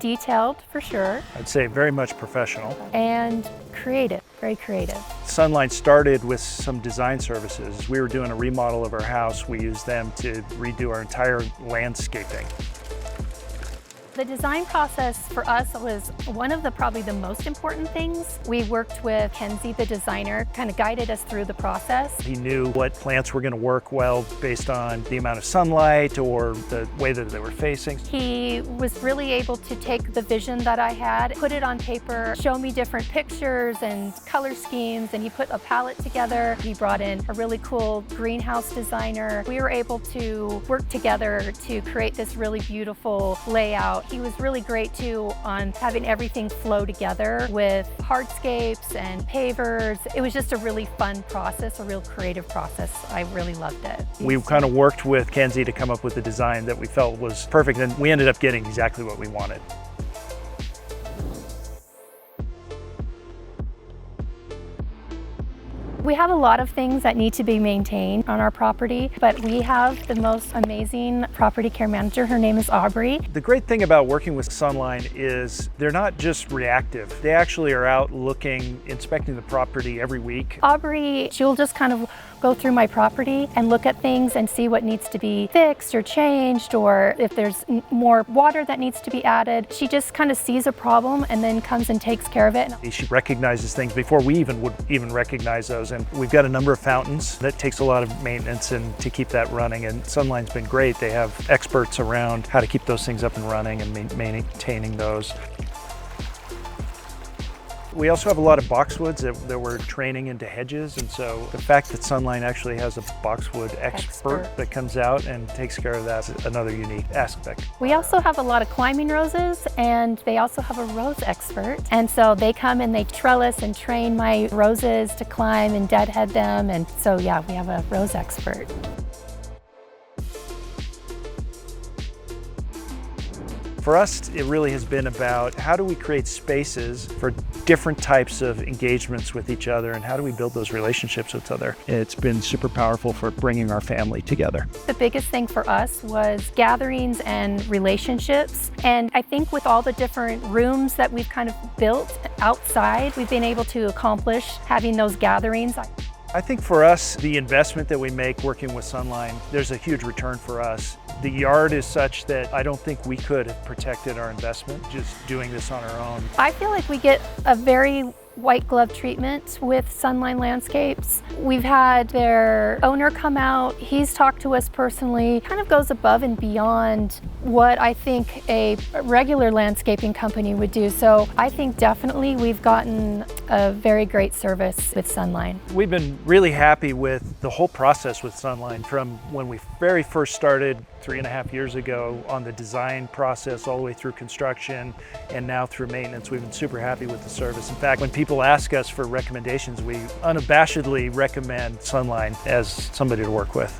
detailed for sure. I'd say very much professional. And creative, very creative. Sunline started with some design services. We were doing a remodel of our house. We used them to redo our entire landscaping. The design process for us was one of probably the most important things. We worked with Kenzie, the designer, kind of guided us through the process. He knew what plants were going to work well based on the amount of sunlight or the way that they were facing. He was really able to take the vision that I had, put it on paper, show me different pictures and color schemes, and he put a palette together. He brought in a really cool greenhouse designer. We were able to work together to create this really beautiful layout. He was really great too on having everything flow together with hardscapes and pavers. It was just a really fun process, a real creative process. I really loved it. We kind of worked with Kenzie to come up with a design that we felt was perfect, and we ended up getting exactly what we wanted. We have a lot of things that need to be maintained on our property, but we have the most amazing property care manager. Her name is Aubrey. The great thing about working with Sunline is they're not just reactive. They actually are out looking, inspecting the property every week. Aubrey, she'll just kind of go through my property and look at things and see what needs to be fixed or changed, or if there's more water that needs to be added. She just kind of sees a problem and then comes and takes care of it. She recognizes things before we would recognize those. And we've got a number of fountains that takes a lot of maintenance and to keep that running. And Sunline's been great. They have experts around how to keep those things up and running and maintaining those. We also have a lot of boxwoods that we're training into hedges, and so the fact that Sunline actually has a boxwood expert that comes out and takes care of that is another unique aspect. We also have a lot of climbing roses, and they also have a rose expert, and so they come and they trellis and train my roses to climb and deadhead them, and so yeah, we have a rose expert. For us, it really has been about how do we create spaces for different types of engagements with each other, and how do we build those relationships with each other. It's been super powerful for bringing our family together. The biggest thing for us was gatherings and relationships, and I think with all the different rooms that we've kind of built outside, we've been able to accomplish having those gatherings. I think for us, the investment that we make working with Sunline, there's a huge return for us. The yard is such that I don't think we could have protected our investment just doing this on our own. I feel like we get a very white glove treatment with Sunline Landscapes. We've had their owner come out. He's talked to us personally, kind of goes above and beyond what I think a regular landscaping company would do. So I think definitely we've gotten a very great service with Sunline. We've been really happy with the whole process with Sunline, from when we very first started 3.5 years ago on the design process all the way through construction and now through maintenance. We've been super happy with the service. In fact, when people ask us for recommendations, we unabashedly recommend Sunline as somebody to work with.